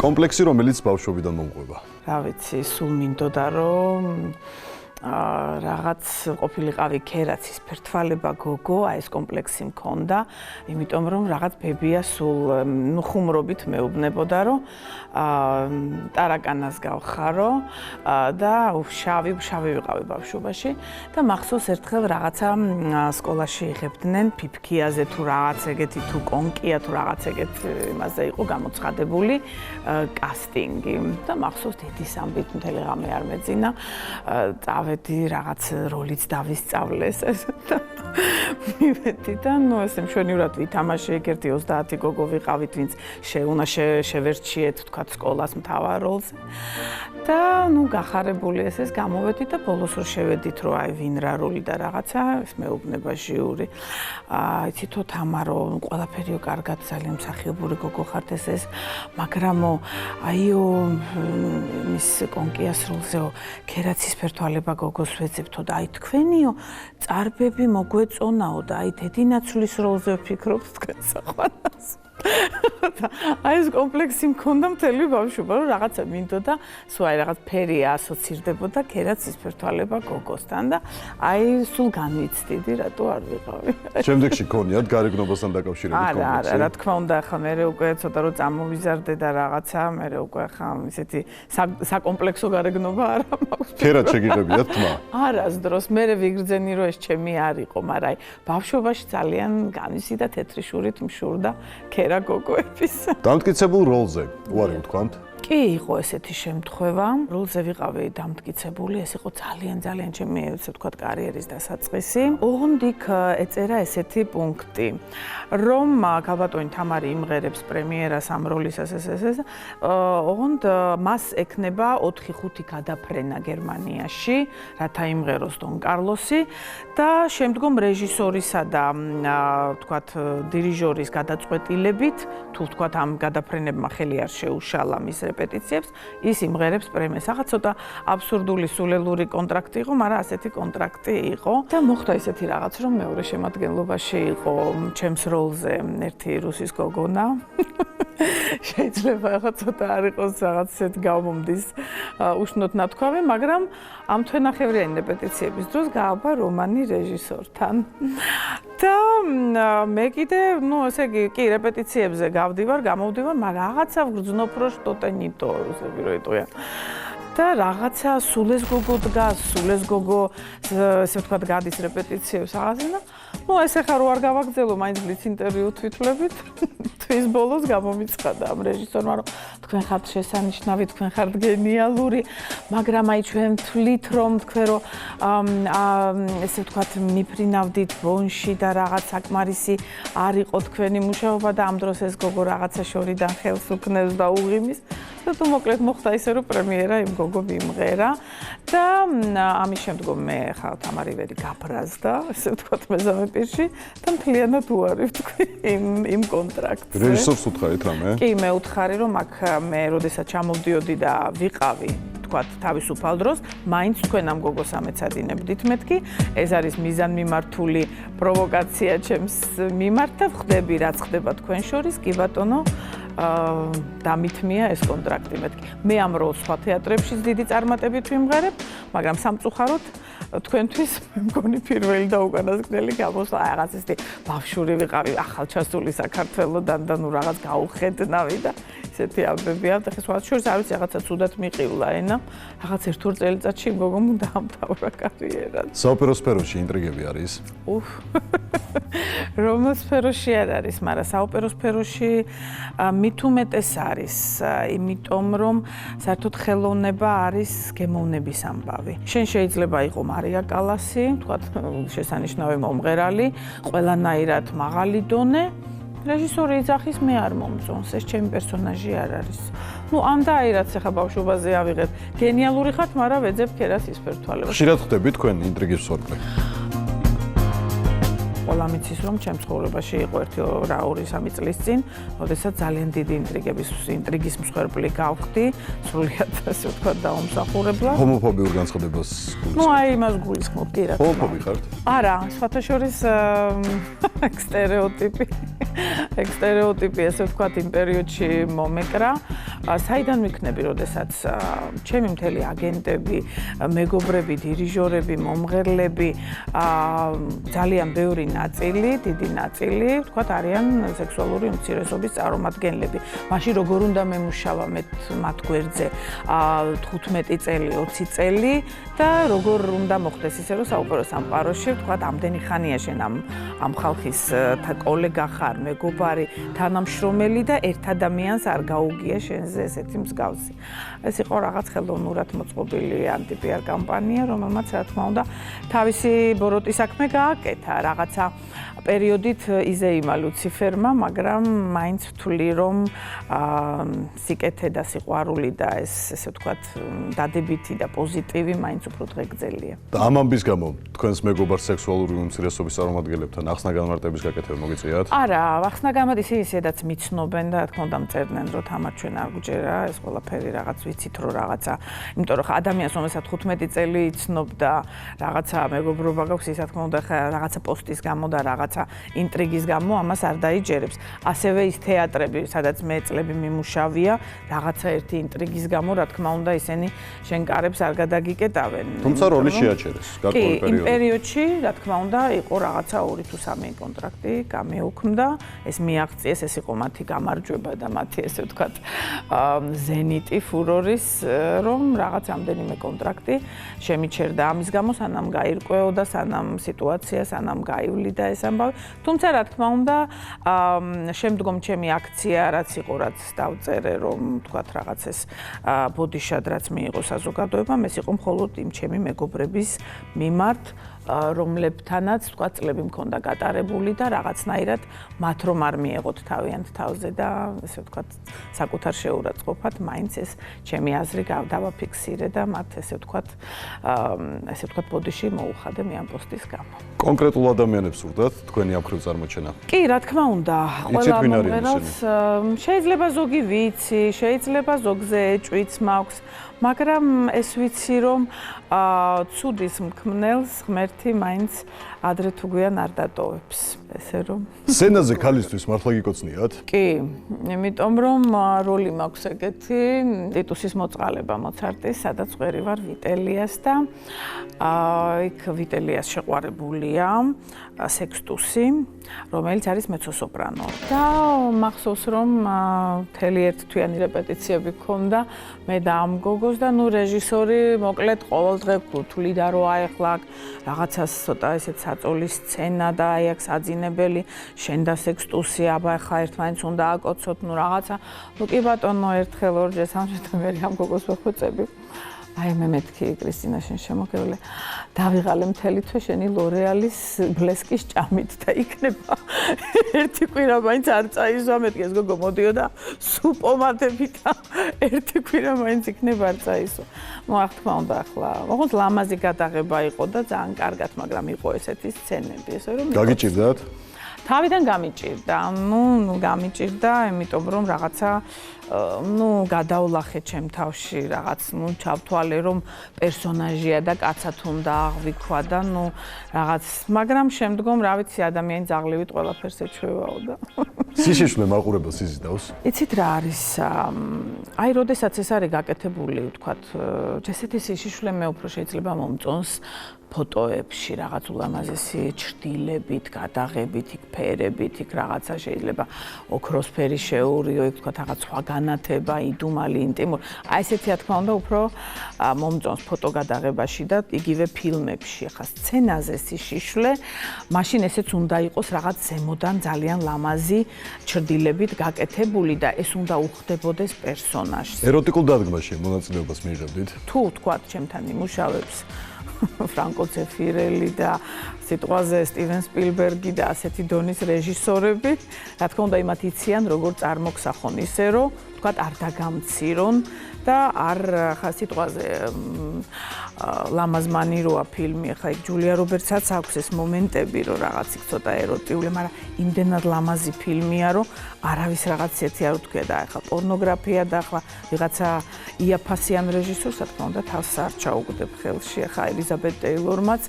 კომპლექსი რომელიც ბავშვობიდან მომყვება. რა ვიცი, სულ მინდოდა რომ რაღაც ყოფილიყავი ქერაცის ფერთვალება გოგო, ეს კომპლექსი მქონდა, იმიტომ რომ რაღაც ბებია სულ ხუმრობით მეუბნებოდა, რომ ტარაკანას გავხარო და შავი ვიყავი ბავშვობაში და მახსოვს ერთხელ რაღაცა სკოლაში იღებდნენ ფიფქიაზე თუ რაღაც ეგეთი თუ კონკია თუ რაღაც ეგეთ იმაზე იყო გამოცხადებული კასტინგი და მახსოვს დიდი სამბით მთელი ღამე არ მეძინა წავედი რაღაც როლიც დავისწავლეს და მივედი და ნუ ესე მშვენივრად ვითამაშე ეგერთი 30 გოგო ვიყავით ვინც შეუნა შევერჩიეთ თქვა სკოლას მთავარ როლზე და ნუ გახარებული ეს გამოვედი და ბოლოს რო შევედით რომ აი ვინ რა როლი და რაღაცა ეს მეუბნება ჟიური იცითო თამარო ყველაფერიო კარგად ძალიან მსახიობური გოგო ხართ ეს მაგრამ აიო მის კონკიას როლზეო ქერაცის ფერთვალება გოგოს ვეძებთო და აი თქვენიო წარბები მოგვეწონაო და აი დედინაცვლის როლზე ვფიქრობთ თქვენ საყვანას აი ეს კომპლექსი მქონდა მთელი ბავშვობა რომ რაღაცა მინდოდა სულ აი რაღაც ფერი ასოცირდებოდა ქერაცის ფერთვალება გოგოსთან და აი სულ განვიცდიდი რატო არ ვიყავი შემდეგში გქონიათ გარეგნობასთან დაკავშირებით კომპლექსი არა რა თქმა უნდა ახლა მე უკვე ცოტა რომ წამოვიზარდე და რაღაცა მე უკვე ახლა ისეთი საკომპლექსო გარეგნობა არა მაქვს ქერაც შეგიღებიათ თმა არასდროს მე ვიგრძენი რომ ეს ჩემი არ იყო მაგრამ აი ბავშვობაში ძალიან განვისი და თეთრი შურით მშურდა ქერა გოგოების დამტკიცებულ როლზე უარი ვთქვამთ კი იყო ესეთი შემთხვევა როლზე ვიყავი დამტკიცებული ეს იყო ძალიან ჩემი ესე ვთქვათ კარიერის დასაწყისი ოღონდ იქ ეწერა ესეთი პუნქტი რომ ქალბატონი თამარი იმღერებს პრემიერას ამ როლისას ეს ოღონდ მას ექნება 4-5 გადაფრენა გერმანიაში რათა იმღეროს დონ კარლოსი და შემდგომ რეჟისორისა და ვთქვათ დირიჟორის გადაწყვეტილებით თუ ვთქვათ ამ გადაფრენებმა ხელი არ შეუშალა მის რეპეტიციებს ის იმღერებს პრემიას. ახლა ცოტა აბსურდული სულელური კონტრაქტი იყო, მაგრამ ასეთი კონტრაქტი იყო და მოხდა ისეთი რაღაც, რომ მეორე შემადგენლობაში იყო ჩემს როლზე ერთი რუსის გოგონა. შეიძლება ახლა ცოტა არ იყოს რაღაც ისეთ გამომდის უშნოდ ნათქვამი, მაგრამ ამ თვენახევრიანი რეპეტიციების დროს გააბა რომანი რეჟისორთან. და მე კიდე, ну, ესე იგი, კი, რეპეტიციებზე გამოვდივარ, მაგრამ რაღაცა ვგრძნობ, რომ что-то не то, რუსები რო იტყვიან. და რაღაცა სულეს გოგო დგას, სულეს გოგო, ესე ვთქვათ, გადის რეპეტიციებს რაღაცა და ну, ეს ახლა რო არ გავაგრძელო, მაინც ბლიც ინტერვიუ თვითვლებით. თვის ბოლოს გამომიცხადა ამ რეჟისორმა, რომ თქვენ ხართ შესანიშნავი, თქვენ ხართ გენიალური, მაგრამ აი ჩვენ თვლით, რომ თქვენ რო ესე ვთქვათ, მიფრინავდით ბონში და რაღაც საკმარისი არ იყო თქვენი მუშაობა და ამ დროს ეს გოგო რაღაცა შორიდან ხელს უქნევს და უღიმის. და თუ მოკლედ მოხდა ისე, რომ პრემიერა იმ გოგო მიმღერა და ამის შემდგომ მე ხა თამარივერი გაბრაზდა, ესე ვთქვათ, მეზამე პირში და მთლიანად უარი ვთქვი იმ კონტრაქტს. რეჟისორს უთხარით რამე? კი, მე უთხარი, რომ აქ მე როდესაც ჩამოვდიოდი და ვიყავი თქვათ თავისუფალ დროს, მაინც თქვენ ამ გოგოს ამეცადინებდით მეთქი, ეს არის მიზანმიმართული პროვოკაცია ჩემს მიმართ და ვხდები რაც ხდება თქვენ შორის, კი ბატონო, დამითმია ეს კონტრაქტი მეთქი. მე ამ როლს სხვა თეატრებშიც დიდი წარმატებით ვიმღერებ, მაგრამ სამწუხაროდ თქვენთვის მე მგონი პირველი და უკანასკნელი გამოსვლა რაღაც ისეთი ბავშვური ვიყავი, ახალჩასული საქართველოდან და ნუ რაღაც გაუხედნავი და ესეთი ამბები აქვს. ახლა სხვა შორის არ ვიცი რაღაცა ცუდად მიყივლა ენა, რაღაც ერთ-ორ წელიწადში მგონი დაამთავრა კარიერა. საოპერო სფეროში ინტრიგები არის? რომელ სფეროში არ არის, მაგრამ საოპერო სფეროში მით უმეტეს არის, იმიტომ რომ საერთოდ ხელოვნება არის გემოვნების ამბავი. შენ შეიძლება იყო მარია კალასი, თქვათ შესანიშნავი მომღერალი, ყველანაირად მაღალი დონე, რეჟისორი იძახის მე არ მომწონს, ეს ჩემი პერსონაჟი არ არის. ну, ამ და აი რაც ახლა ბავშვობაზე ავიღებ, გენიალური ხართ, მაგრამ ვეძებ ქერაცის ფერთვალებას. ხშირად ხდები თქვენ ინტრიგის სორგლი? ყველა მიცის რომ ჩემს ცხოვრებაში იყო 1-2 წლის წინ, როდესაც ძალიან დიდი ინტრიგის მსხვერპლი გავხდი, სრულიად ასე ვთქვათ დაუმსახურებლად. ჰომოფობიურ განცხადებას გულისხმობ? ну, აი იმას გულისხმობ, კი რა. ჰომოფობი ხართ? არა, სხვათა შორის სტერეოტიპი. ეგ სტერეოტიპი, ესე ვთქვათ, იმ პერიოდში მომეკრა. საიდან ვიქნები, როდესაც ჩემი მთელი აგენტები, მეგობრები, დირიჟორები, მომღერლები, ძალიან ბევრი ნაწილი, დიდი ნაწილი, ვთქვათ, არიან სექსუალური უმცირესობის წარმომადგენლები. მაშინ როგორ უნდა მემუშავა მათ გვერდზე 15 წელი, 20 წელი და როგორ უნდა მოხდეს ისე, რომ საუბრობ სამყაროში, ვთქვათ, ამდენი ხანია შენ ამ ხალხის კოლეგა ხარ, მეგობარი, თანამშრომელი და ერთ ადამიანს არ გაუგია შენზე ესეთი მსგავსი. ეს იყო რაღაც ხელოვნურად მოწყობილი ანტი-PR კამპანია, რომელმაც რა თქმა უნდა თავისი ბოროტი საქმე გააკეთა. რაღაცა პერიოდით იზეიმა ლუციფერმა, მაგრამ მაინც ვთვლი, რომ სიკეთე და სიყვარული და ესე ვთქვათ, დადებითი და პოზიტივი მაინც უფრო დღეგრძელია. და ამ ამბის გამო თქვენს მეგობარს სექსუალური უმცირესობის წარმომადგენლებთან ახსნა განმარტების გაკეთება მოგიწიათ? არა, ახსნა განმარტების ისედაც მიცნობენ და რა თქმა უნდა მწერდნენ, რომ თამარ ჩვენ არ გვჯერა ეს ყველაფერი რაღაც ვიცით რომ რაღაცა, იმიტომ რომ ადამიანს რომელსაც 15 წელი იცნობ და რაღაცა მეგობრობა გაქვს, ის რა თქმა უნდა რაღაცა პოსტის გამო და რაღაცა ინტრიგის გამო ამას არ დაიჯერებს. ასევე ის თეატრები, სადაც მე წლები მიმუშავია, რაღაცა ერთი ინტრიგის გამო, რა თქმა უნდა, ისინი შენ კარებს არ გადაგიკეტავენ. თუმცა როლი შეაჩერეს გარკვეულ პერიოდში. იმ პერიოდში, რა თქმა უნდა, იყო რაღაცა 2 თუ 3 კონტრაქტი გამეუქმდა, ეს მიაღწიეს, ეს იყო მათი გამარჯვება და მათი ესე ვთქვათ, ზენიტი ფურორის, რომ რაღაც ამდენიმე კონტრაქტი შემიჩერდა ამის გამო, სანამ გაირკვეოდა, სანამ სიტუაცია, სანამ გაივლიდა ეს ამბავი. თუმცა რა თქმა უნდა, შემდგომ ჩემი აქცია, რაც იყო, რაც დავწერე, რომ ვთქვათ, რაღაც ეს ბოდიშად რაც მიიღო საზოგადოებამ, ეს იყო მხოლოდ იმ ჩემი მეგობრების მიმართ, რომლებთანაც თქვა წლები მქონდა გატარებული და რაღაცნაირად მათ რომ არ მიეღოთ თავიანთ თავზე და ესე ვთქვათ საკუთარ შეურაცხყოფად მაინც ეს ჩემი აზრი დავაფიქსირე და მათ ესე ვთქვათ ბოდიში მოუხადე მე ამ პოსტის გამო. კონკრეტულ ადამიანებს ვურდათ თქვენი ამქრივ წარმოჩენა? კი, რა თქმა უნდა, ყველა მომღერალს შეიძლება ზოგი ვიცი, შეიძლება ზოგზე ეჭვიც მაქვს, მაგრამ ეს ვიცი რომ ცუდის მქმნელს ღმერთი მაინც ადრე თუ გვიან არ დატოვებს, ესე რომ. სცენაზე ქალისთვის მართლა გიკოცნიათ? კი, იმიტომ რომ როლი მაქვს ეგეთი, ტიტუსის მოწყალება მოცარტის, სადაც ყვერი ვარ ვიტელიას და იქ ვიტელიას შეყვარებულია სექსტუსი, რომელიც არის მეცო-სოპრანო. და მახსოვს რომ მთელი ერთთვიანი რეპეტიციები ჰქონდა მე და ამ გოგოს და ნუ რეჟისორი მოკლედ ყოველდღე გუთვლიდა რომ აი ახლა რაღაცას ცოტა ესეთ საწოლის სცენა და აი აქ საძინებელი შენ და სექსტუსი აბა ახლა ერთმანეთს უნდა აკოცოთ ნუ რაღაცა ნუ კი ბატონო ერთხელ ორჯერ სამჯერ მე ამ გოგოს ვხვეწები აი მე მეთქი კრისტინა შენ შემოგევლე დავიღალე მთელი თვე შენი ლორეალის ბლესკის ჭამით და იქნება ერთი კვირა მაინც არ წაიზვა მეთქი ეს გოგო მოდიოდა სულ პომადებით და ერთი კვირა მაინც იქნება არ წაიზვა ნუ რა თქმა უნდა ახლა ოღონდ ლამაზი გადაღება იყო და ძალიან კარგად მაგრამ იყო ესეთი სცენები ესე რომ გაგიჭირდათ? თავიდან გამიჭირდა, ნუ გამიჭირდა, იმიტომ რომ რაღაცა გადავლახე ჩემ თავში რაღაც, ჩავთვალე რომ პერსონაჟია და კაცად უნდა აღვიქვა და რაღაც, მაგრამ შემდგომ რა ვიცი ადამიანი ძაღლივით ყველაფერს ეჩვევაო და სიშიშვლე მაყურებელს იზიდავს? იცით რა არის? აი, როდესაც ეს არის გაკეთებული, ვთქვათ, ესეთი სიშიშვლე მე უფრო შეიძლება მომწონს ფოტოებში რაღაც ულამაზესი ჩრდილებით, გადაღებით, იქ ფერებით, იქ რაღაცა შეიძლება ოქროსფერი შეურიო, იქ თქვა რაღაც სხვა განათება, იდუმალი, ინტიმური. აი ესეთი რა თქმა უნდა უფრო მომწონს ფოტოგადაღებაში და იგივე ფილმებში. ახლა სცენაზე სიშიშვლე, მაშინ ესეც უნდა იყოს რაღაც ზემოდან ძალიან ლამაზი ჩრდილებით გაკეთებული და ეს უნდა უხდებოდეს პერსონაჟს. ეროტიკულ დადგმაში მონაწილეობას მიიღებდით? თუ თქვა ჩემთან იმუშავებს ფრანკო ცეფირელი და სიტყვაზე სტივენ სპილბერგი და ასეთი დონის რეჟისორები, რა თქმა უნდა იმათ იციან როგორ წარმოგსახონ ისე რომ ვთქვათ, არ დაგამცირონ და არ ხა სიტყვაზე ლამაზმანიროა ფილმი, ხა იქ ჯულია რობერტსაც აქვს ეს მომენტები, რომ რაღაც იქ ცოტა ეროტიული, მაგრამ იმდენად ლამაზი ფილმია, რომ არავის რაღაც ერთი არ უთქვია და ახლა პორნოგრაფია და ახლა ვიღაცა იაფასიან რეჟისორს, რა თქმა უნდა, თავს არ ჩაუგდებ ხელში. ახლა ელიზაბეთ ტეილორმაც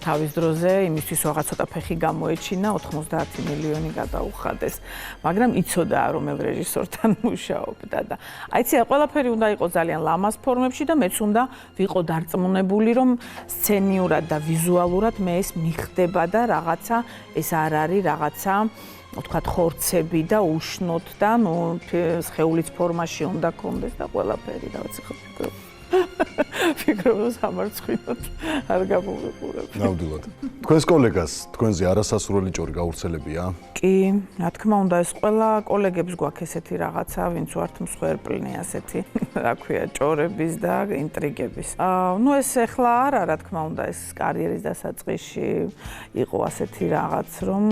თავის დროზე იმისთვის რაღაც ცოტა ფეხი გამოეჩინა, 90 მილიონი გადაუხადეს, მაგრამ იცოდა რომელ რეჟისორთან მუშაობდა და აი ცი ყველაფერი უნდა იყოს ძალიან ლამაზ ფორმებში და მეც უნდა ვიყო დარწმუნებული, რომ სცენიურად და ვიზუალურად მე ეს მიხდება და რაღაცა ეს არ არის რაღაცა ვთქვათ ხორცები და უშნოდ და ნუ სხეულის ფორმაში უნდა კონდეს და ყველაფერი რაღაც ხო ფიქრობ რომ სამარცხვინოთ არ გამოვიყურებ. ნამდვილად. თქვენს კოლეგას თქვენზე არასასურველი ჭორი გავრცელებია? კი, რა თქმა უნდა, ეს ყველა კოლეგებს გვაქვს ესეთი რაღაცა, ვინც ვართ მსხვერპლნი ასეთი, რა ქვია, ჭორების და ინტრიგების. ნუ ეს ახლა არა, რა თქმა უნდა, ეს კარიერის დასაწყისში იყო ასეთი რაღაც, რომ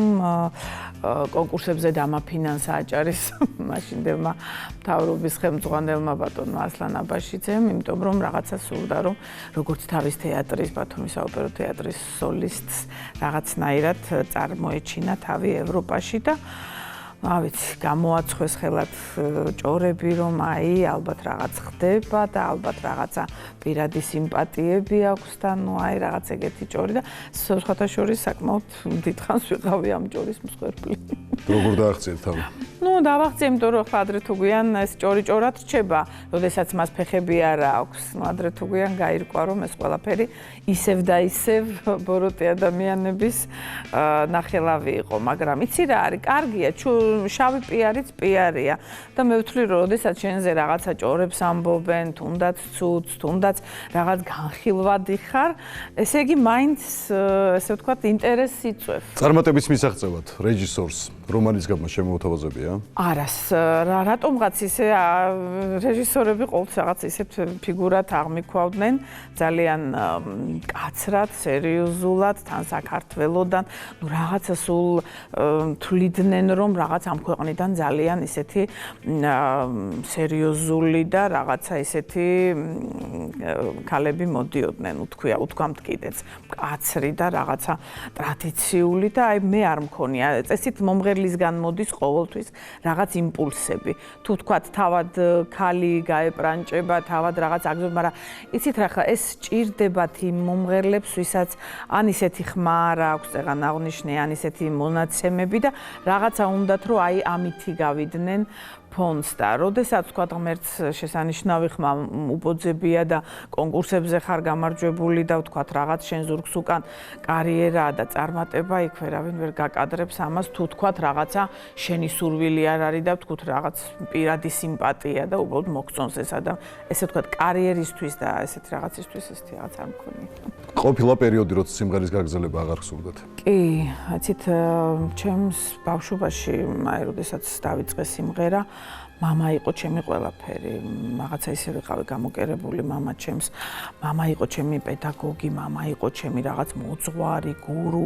კონკურსებზე დამაფინანსა აჭარის მაშინდელმა მთავრობის ხელმძღვანელმა ბატონმა ასლან აბაშიძემ, იმიტომ რომ რაღაცა სურდა, რომ როგორც თავის თეატრის, ბათუმის საოპერო თეატრის სოლისტს რაღაცნაირად წარმოეჩინა თავი ევროპაში და ვიცი, გამოაცხვეს ხელად ჭორები, რომ აი, ალბათ რაღაც ხდება და ალბათ რაღაცა პირადი სიმპათიები აქვს და ნუ აი რაღაც ეგეთი ჭორი და სხვათა შორის საკმაოდ დიდხანს ვიყავი ამ ჭორის მსხვერპლი. როგორ დააღწიეთ თავი? ნუ დავაღწიე, იმიტომ რომ ხა ადრე თუ გვიან ეს ჭორი ჭორად რჩება, როდესაც მას ფეხები არ აქვს. ნუ ადრე თუ გვიან გაირკვა, რომ ეს ყველაფერი ისევ და ისევ ბოროტი ადამიანების ნახელავი იყო, მაგრამ იცი რა არის, კარგია, შავი პიარიც პიარია და მე ვთვლი, რომ როდესაც შენზე რაღაცა ჭორებს ამბობენ, თუნდაც ცუც, თუნდაც რაღაც განხილვადი ხარ, ესე იგი მაინც ესე ვთქვათ ინტერესს იწვევ. წარმატების მისაღწევად რეჟისორს რომანის გაბმა შემოუთავაზებია? არას, რატომღაც ისე რეჟისორები ყოველთვის რაღაც ისეთ ფიგურად აღმიქვავდნენ, ძალიან კაცრად, სერიოზულად, თან საქართველოდან, ნუ რაღაცა სულ თვლიდნენ, რომ რაღაც ამ ქვეყნიდან ძალიან ისეთი სერიოზული და რაღაცა ისეთი ქალები მოდიოდნენ, უთქვამთ კიდეც, კაცრი და რაღაცა ტრადიციული და აი მე არ მქონია, წესით მომღერლისგან მოდის ყოველთვის რაღაც იმპულსები. თუ თქვათ თავად ქალი გაეპრანჭება, თავად რაღაც აგზავნა, მაგრამ იცით რა ხა ეს ჭირდებათ იმ მომღერლებს, ვისაც ან ისეთი ხმა არ აქვს, წეგან აღნიშნე, ან ისეთი მონაცემები და რაღაცა უნდათ რომ აი ამითი გავიდნენ ფონს და როდესაც თქვა ღმერთს შესანიშნავი ხმა უბოძებია და კონკურსებზე ხარ გამარჯვებული და თქვა რაღაც შენ ზურგს უკან კარიერაა და წარმატება იქ ვერავინ ვერ გაკადრებს ამას თუ თქვა რაღაცა შენი სურვილი არ არის და თქვა რაღაც პირადი სიმპათია და უბრალოდ მოგწონს ეს ადამიანი ესე თქვა კარიერისთვის და ესეთი რაღაცისთვის ესეთი რაღაც არ მქონია. ყოფილა პერიოდი როცა სიმღერის გაგრძელება აღარ გსურდათ? კი, აცით ჩემს ბავშვობაში აი როდესაც დავიწყე სიმღერა მამა იყო ჩემი ყველაფერი, რაღაცა ისე ვიყავი გამოკერებული მამა ჩემს, მამა იყო ჩემი პედაგოგი, მამა იყო ჩემი რაღაც მოძღვარი, გურუ,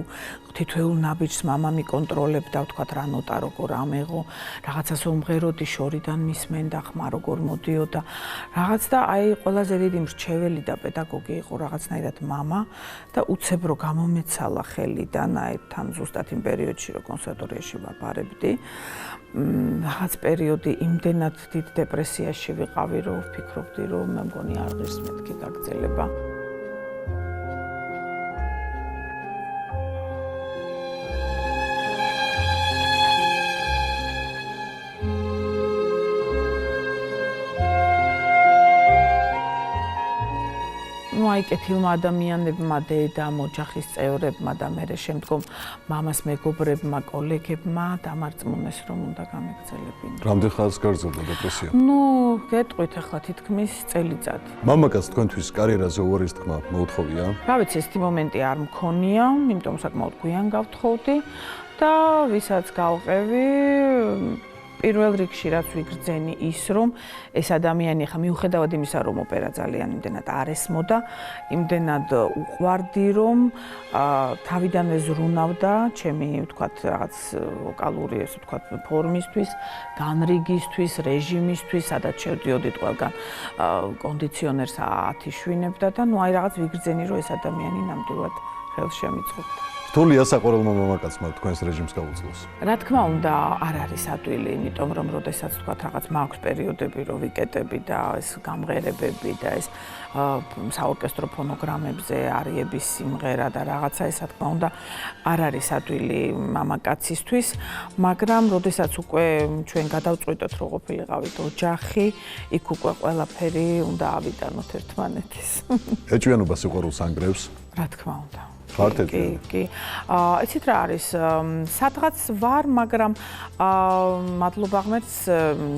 თითოეულ ნაბიჯს მამა მიკონტროლებდა, ვთქვათ რა ნოტა როგორ ამეღო, რაღაცა მომღეროდი შორიდან მისმენდა, ხმა როგორ მოდიოდა, რაღაც და აი ყველაზე დიდი მრჩეველი და პედაგოგი იყო რაღაცნაირად მამა და უცებ რო გამომეცალა ხელიდან, აი თან ზუსტად იმ პერიოდში რო კონსერვატორიაში ვაბარებდი. რაღაც პერიოდი იმდენად დიდ დეპრესიაში ვიყავი, რომ ვფიქრობდი, რომ მე მგონი არ ღირს მეთქი გაგრძელება. ну აი კეთილმა ადამიანებმა, დედამ, ოჯახის წევრებმა და მე შემდგომ მამას მეგობრებმა, კოლეგებმა დამარწმუნეს, რომ უნდა გამეგრძელებინო. რამდენ ხანს გაგრძელდა დეპრესია? ну, გეტყვით ახლა თითქმის წელიწად. მამაკაც თქვენთვის კარიერაზე უარის თქმა მოუთხოვია? რა ვიცი, ეს მომენტი არ მქონია, იმიტომ საკმაოდ გვიან გავთხოვდი და ვისაც გავყევი პირველ რიგში რაც ვიგრძენი ის რომ ეს ადამიანი ხა მიუხედავად იმისა რომ ოპერა ძალიან იმდენად არ ესმოდა, იმდენად უყვარდი რომ თავიდანვე ზრუნავდა ჩემი ვთქვათ რაღაც ვოკალური ესე ვთქვათ ფორმისთვის, განრიგისთვის, რეჟიმისთვის, სადაც შევდიოდი ყველგან კონდიციონერს ათიშვინებდა და ნუ აი რაღაც ვიგრძენი რომ ეს ადამიანი ნამდვილად ხელს შემიწყობდა. რთულია საყვარელმა მამაკაცმა თქვენს რეჟიმს გაუძლოს. რა თქმა უნდა, არ არის ადვილი, იმიტომ რომ როდესაც თქვა რაღაც მაქვს პერიოდები, რომ ვიკეტები და ეს გამღერებები და ეს საორკესტრო ფონოგრამებზე არიების სიმღერა და რაღაცა ეს რა თქმა უნდა არ არის ადვილი მამაკაცისთვის, მაგრამ როდესაც უკვე ჩვენ გადავწყვიტოთ რომ ყოფილიყავით ოჯახი, იქ უკვე ყველაფერი უნდა ავიტანოთ ერთმანეთის. ეჭვიანობა სიყვარულს ანგრევს? რა თქმა უნდა. კი. იცით რა არის, სადღაც ვარ, მაგრამ მადლობა ღმერთს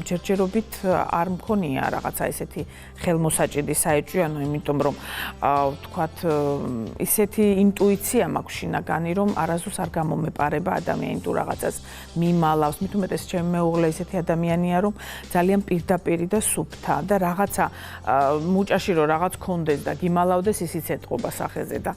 ჯერჯერობით არ მქონია რაღაცა ესეთი ხელმოსაჭიდი საეჭვიანო, იმიტომ რომ ვთქვათ, ისეთი ინტუიცია მაქვს შინაგანი, რომ არასდროს არ გამომეპარება ადამიანი თუ რაღაცას მიმალავს. მით უმეტეს ჩემი მეუღლე ისეთი ადამიანია, რომ ძალიან პირდაპირი და სუფთა და რაღაცა მუჭაში რომ რაღაც კონდეს და გიმალავდეს, ისიც ეთყობა სახეზე და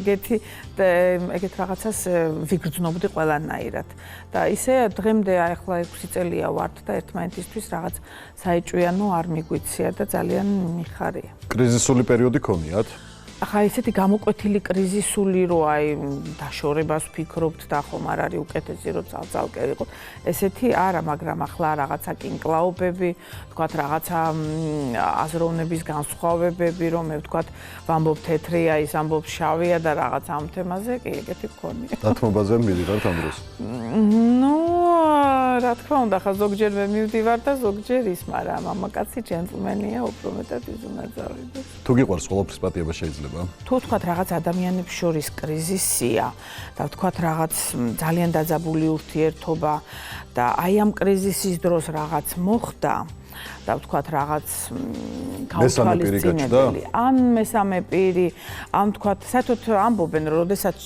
ეგეთ რაღაცას ვიგრძნობდი ყველანაირად და ისე დღემდე ახლა 6 წელია ვართ და ერთმანეთისთვის რაღაც საეჭვიანო არ მიგვიცია და ძალიან მიხარია. კრიზისული პერიოდი ქონიათ? ახლა ესეთი გამოკვეთილი კრიზისული რო აი დაშორებას ვფიქრობთ და ხომ არ არის უკეთესი რო ძალ-ძალკე ვიყოთ. ესეთი არა, მაგრამ ახლა რაღაცა კინკლაობები, ვთქვათ რაღაცა აზროვნების განსხვავებები, რომ მე ვთქვათ ვამბობ თეთრია, ის ამბობს შავია და რაღაც ამ თემაზე კი ეგეთი გქონია. დათმობაზე მივიდართ ამ დროს. ნუ რა თქმა უნდა, ხა ზოგჯერ მე მივდივარ და ზოგჯერ ის, მაგრამ მამაკაცი ჯენტლმენია, უფრო მეტად იზუნაძავებს. თუ გიყვარს ყოველთვის პატიება შეიძლება? თუ ვთქვათ რაღაც ადამიანებს შორის კრიზისია და ვთქვათ რაღაც ძალიან დაძაბული ურთიერთობა და აი ამ კრიზისის დროს რაღაც მოხდა და ვთქვათ რაღაც გაუთვალისწინებელი ან მესამე პირი, ან ვთქვათ, საერთოდ ამბობენ, რომ როდესაც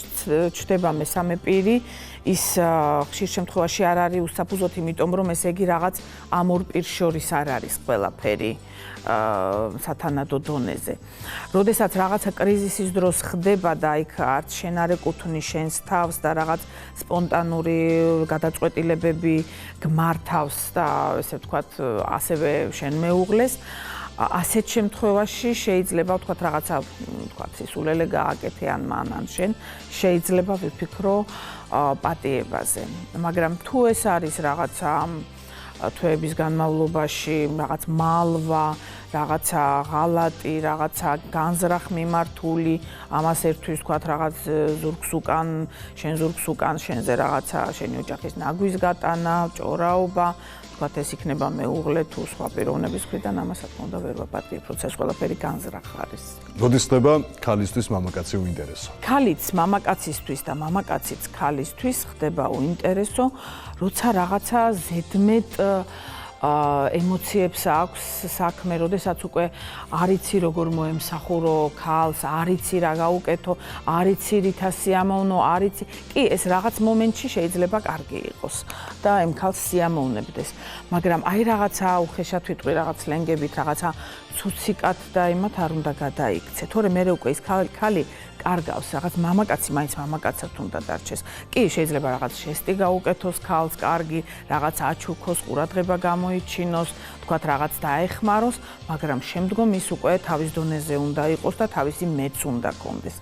ჩდება მესამე პირი, ის ხშირ შემთხვევაში არ არის უსაფუძოდ, იმიტომ რომ ესე იგი რაღაც ამ ორ პირს შორის არ არის ყველაფერი სათანადო დონეზე. როდესაც რაღაცა კრიზისის დროს ხდება და იქ არც შენ არ ეკუთვნის შენს თავს და რაღაც სპონტანური გადაწყვეტილებები გმართავს და ესე ვთქვათ, ასევე შენ მეუღლეს, ასეთ შემთხვევაში შეიძლება ვთქვათ რაღაცა ვთქვათ სისულელე გააკეთე ან მან ან შენ შეიძლება ვიფიქრო პატიებაზე. მაგრამ თუ ეს არის რაღაცა თვეების განმავლობაში რაღაც მალვა, რაღაცა ღალატი, რაღაცა განზრახ მიმართული, ამას ერთვის ვთქვათ რაღაც ზურგს უკან, შენ ზურგს უკან, შენზე რაღაცა შენი ოჯახის ნაგვის გატანა, ჭორაობა, ვთქვათ ეს იქნება მეუღლე თუ სხვა პიროვნების მხრიდან, ამას რა თქმა უნდა ვერ ვაპატიებ, როცა ეს ყველაფერი განზრახ არის. როდის ხდება ქალისთვის მამაკაცი უინტერესო? ქალიც მამაკაცისთვის და მამაკაციც ქალისთვის ხდება უინტერესო, როცა რაღაცა ზედმეტ ემოციებს აქვს საქმე, როდესაც უკვე არ იცი როგორ მოემსახურო ქალს, არ იცი რა გაუკეთო, არ იცი რითა სიამოვნო, არ იცი. კი, ეს რაღაც მომენტში შეიძლება კარგი იყოს და იმ ქალს სიამოვნებდეს. მაგრამ აი რაღაცა უხეშად ვიტყვი რაღაც ლენგებით, რაღაცა ცუციკად და იმათ არ უნდა გადაიქცე. თორე მე უკვე ის ქალი კარგავს, რაღაც მამაკაცი მაინც მამაკაცად უნდა დარჩეს. კი, შეიძლება რაღაც ჟესტი გაუკეთოს ქალს, კარგი, რაღაც აჩუქოს, ყურადღება გამოიჩინოს, თქვათ რაღაც დაეხმაროს, მაგრამ შემდგომ ის უკვე თავის დონეზე უნდა იყოს და თავისი მეც უნდა კონდეს.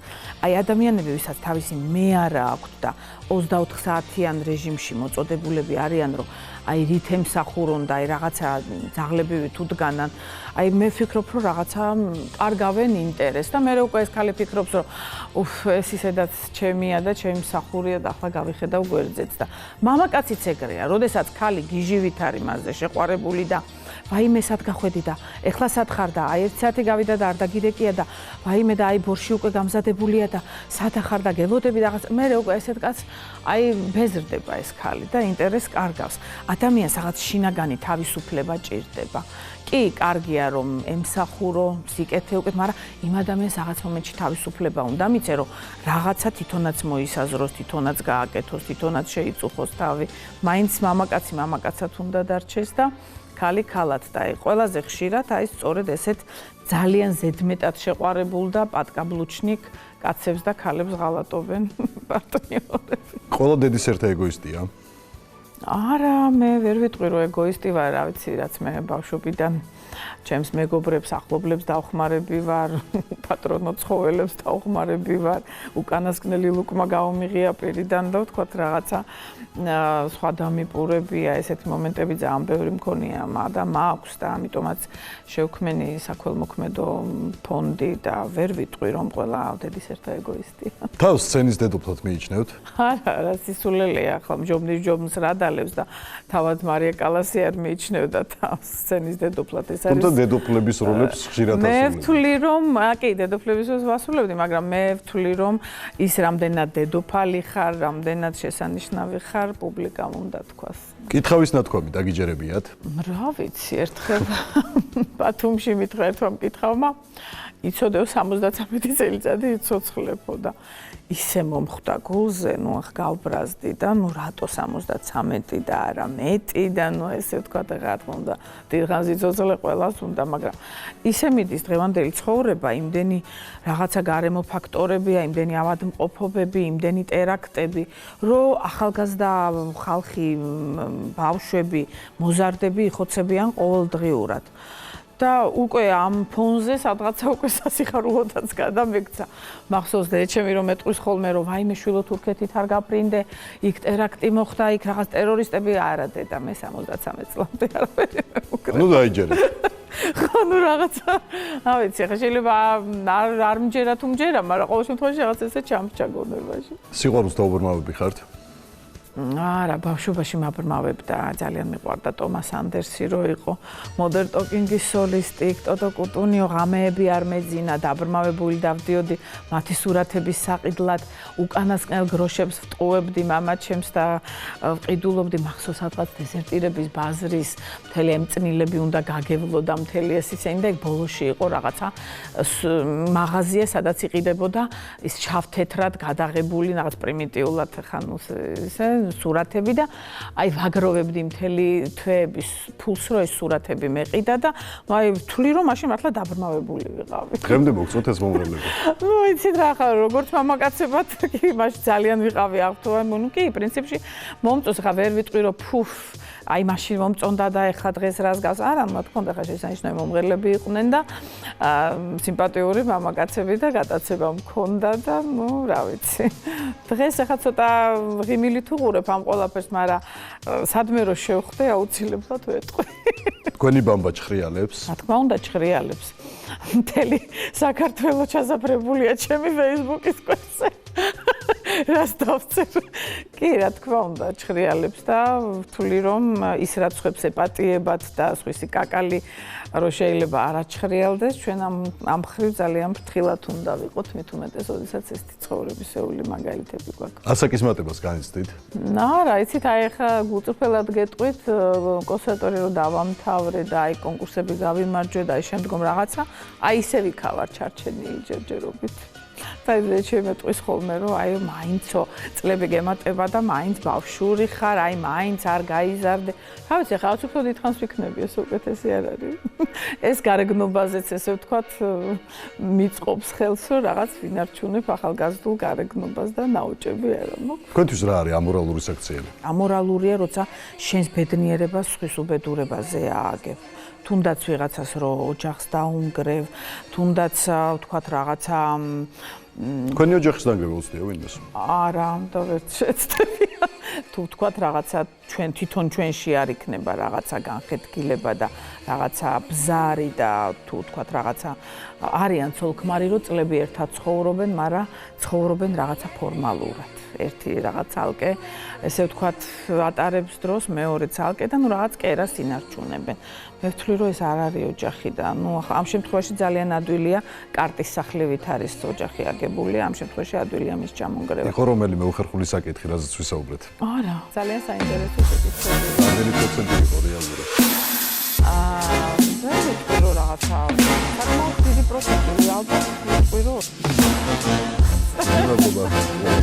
აი ადამიანები, ვისაც თავისი მე არა აქვთ და 24 საათიან რეჟიმში მოწოდებულები არიან, რომ აი რით ემსახურონ და აი რაღაცა ძაღლებივი თუ დგანან, აი მე ვფიქრობ, რომ რაღაცა კარგავენ ინტერესს და მე უკვე ეს ქალი ფიქრობს, რომ ეს ისედაც ჩემია და ჩემი მსახურია და ახლა გავიხედავ გვერდზეც და მამაკაციც ეგრეა, როდესაც ქალი გიჟივით არის მასზე შეყვარებული და ვაიმე სად გახვედი და ეხლა სად ხარ და აი 1 საათი გავიდა და არ დაგირეკია და ვაიმე და აი ბორში უკვე გამზადებულია და სად ხარ და გელოდები რაღაც მე უკვე ესეთ კაც აი ბეზრდება ეს ქალი და ინტერესს კარგავს ადამიანს რაღაც შინაგანი თავისუფლება ჭირდება კი კარგია რომ ემსახურო სიკეთე უკეთ მაგრამ იმ ადამიანს რაღაც მომენტში თავისუფლება უნდა მიცე რომ რაღაცა თვითონაც მოისაზროს თვითონაც გააკეთოს თვითონაც შეიწუხოს თავი მაინც მამაკაცად უნდა დარჩეს და ქალი ქალად და აი ყველაზე ხშირად აი სწორედ ესეთ ძალიან ზედმეტად შეყვარებულ და პატკაბლუჩნიკ კაცებს და ქალებს ღალატობენ პარტნიორები. ყველა დედის ერთ ეგოისტია. არა, მე ვერ ვიტყვი რომ ეგოისტი ვარ, რა ვიცი, რაც მე ბავშვობიდან ჩემს მეგობრებს, ახლობლებს დავხმარები ვარ, პატრონო ცხოველებს დავხმარები ვარ, უკანასკნელი ლუკმა გავმიღია პირიდან და ვთქვათ რაღაცა სხვა დამიპურებია, ესეთი მომენტები ძალიან ბევრი მქონია და მაქვს და ამიტომაც შევქმენი საქველმოქმედო ფონდი და ვერ ვიტყვი რომ ყველა დედის ერთ ეგოისტია. თავს სცენის დედოფლად მიიჩნევთ? არა, რა სისულელეა, ახლა ჯობნის რა დალევს და თავად მარია კალასი არ მიიჩნევდა თავს სცენის დედოფლად. ეს არის თუმცა დედოფლების როლებს ხშირად მე ასრულებენ. ვთვლი რომ კი დედოფლების როლს ვასრულებდი, მაგრამ მე ვთვლი რომ ის რამდენად დედოფალი ხარ, რამდენად შესანიშნავი ხარ, პუბლიკამ უნდა თქვას. კითხავის ნათქვამი დაგიჯერებიათ? რა ვიცი, ერთხელ ბათუმში მითხრა ერთმა მკითხავმა, იცოდეო 73 წელიწადი იცოცხლებო და ისე მომხვდა გულზე, ნუ ახ გავბრაზდი და ნუ რატო 73 და არა მეტი და ნუ ესე ვთქვა და რა თქმა უნდა დიდხანს იცოცხლე ყველას უნდა, მაგრამ ისე მიდის დღევანდელი ცხოვრება, იმდენი რაღაცა გარემო ფაქტორებია, იმდენი ავადმყოფობები, იმდენი ტერაქტები, რომ ახალგაზრდა ხალხი, ბავშვები, მოზარდები იხოცებიან ყოველდღიურად. და უკვე ამ ფონზე სადღაცა უკვე სასიხარულოდაც გადამექცა. მახსოვს და ეჩემი რომ ეტყვის ხოლმე რომ ვაიმე შვილო თურქეთით არ გაფრინდე, იქ ტერაქტი მოხდა, იქ რაღაც ტერორისტები არა დედა მე 73 წლამდე არაფერი მეკრე. ნუ დაიჯერეთ. ხო, ნუ რაღაცა, რა ვიცი, ხა შეიძლება არ მჯერა თუ მჯერა, მაგრამ ყოველ შემთხვევაში რაღაც ესე ჩამრჩა გონებაში. სიყვარულს დაუბრმავები ხართ? არა, ბავშვობაში მაბრმავებდა, ძალიან მიყვარდა ტომას ანდერსი, რო იყო მოდერნ ტოკინგის სოლისტი, ტოტო კუტუნიო, ღამეები არ მეძინა, დაბრმავებული დავდიოდი მათი სურათების საყიდლად, უკანასკნელ გროშებს ვტყუებდი მამაჩემს და ვყიდულობდი მახსოვს სადღაც დეზერტირების ბაზრის მთელი ემწნილები უნდა გაგევლოდა მთელი ეს ისენი და ბოლოში იყო რაღაცა მაღაზია, სადაც იყიდებოდა ის ჩავთეთრად გადაღებული რაღაც პრიმიტიულად ხან ისე სურათები და აი ვაგროვებდი მთელი თვეების ფულს რო ეს სურათები მეყიდა და აი ვთვლი რომ მაშინ მართლა დაბრმავებული ვიყავი. დღემდე მოგწოთ ეს მომღერლები? ნუ იცით რა ხარ როგორც მამაკაცებად კი მაშინ ძალიან ვიყავი აღთვალი, ნუ კი პრინციპში მომწონს ხა ვერ ვიტყვი რომ ფუფ აი მაშინ მომწონდა და ეხლა დღეს რას გავს არა მათქონდა ხა შესანიშნავი მომღერლები იყვნენ და სიმპათიური მამაკაცები და გადაცება მქონდა და ნუ რა ვიცი დღეს ეხლა ცოტა ღიმილი თუ ყურებ ამ ყველაფერს მაგრამ სადმე რო შევხვდე აუცილებლად ვეტყვი თქვენი ბამბა ჭხრიალებს? რა თქმა უნდა ჭხრიალებს მთელი საქართველოს ჩაზაფრებულია ჩემი Facebook-ის კვერცხზე რას დავწერ კი რა თქმა უნდა ჭხრიალებს და ვთვლი რომ ის რაც ხვებს ეპატიებად და სხვისი კაკალი რო შეიძლება არ აჭხრიალდეს ჩვენ ამ ხრივ ძალიან ფრთხილად უნდა ვიყოთ მით უმეტეს ოდესაც ეს ცხოვრებისეული მაგალითები გვაქვს ასაკის მატებას განიცდით? არა იცით აი ხა გუწრფელად გეტყვით კონსერვატორი რო დავამთავრე და აი კონკურსები გავიმარჯვე და აი შემდგომ რაღაცა აი ისე ვიქავარ ჩარჩენილი ჯერჯერობით და შემეტყვის ხოლმე რომ აი მაინცო წლები გემატება და მაინც ბავშვური ხარ, აი მაინც არ გაიზარდე. რა ვიცი, ხა უფრო დიდხანს ვიქნები, ეს უკეთესი არ არის. ეს გარეგნობაზეც ესე ვთქვათ, მიწყობს ხელს, რომ რაღაც ვინარჩუნებ ახალგაზრდულ გარეგნობას და ნაოჭები არა მოგვიყვება. თქვენთვის რა არის ამორალური საქციელი? ამორალურია, როცა შენს ბედნიერებას სხვის უბედურებაზე ააგებ. თუნდაც ვიღაცას რო ოჯახს დაუნგრევ, თუნდაც ვთქვათ რაღაცა თქვენი ოჯახის დანგრევა უცდია ვინმეს? არა, და ვერ შეცდები. თუ ვთქვათ რაღაცა ჩვენ თვითონ ჩვენში არ იქნება რაღაცა განხეთქილება და რაღაცა ბზარი და თუ ვთქვათ რაღაცა არიან ცოლ-ქმარი, რომ წლები ერთად ცხოვრობენ, მაგრამ ცხოვრობენ რაღაცა ფორმალურად. ერთი რაღაც ალკე, ესე ვთქვათ, ატარებს დროს, მეორე ცალკე და ნუ რაღაც კერას ინარჩუნებენ. მე ვთვლი, რომ ეს არ არის ოჯახი და ნუ ამ შემთხვევაში ძალიან ადვილია კარტის სახლივით არის ოჯახი აგებული, ამ შემთხვევაში ადვილია მის ჩამონგრევა. იყო რომელიმე უხერხული საკითხი, რაზეც ვისაუბრეთ? არა, ძალიან საინტერესო საკითხია. რამდენი პროცენტი იყო რეალურად? ვერ ვიტყვი, რომ რაღაცა საკმაოდ დიდი პროცენტი, ალბათ ვიტყვი, რომ მოგობა.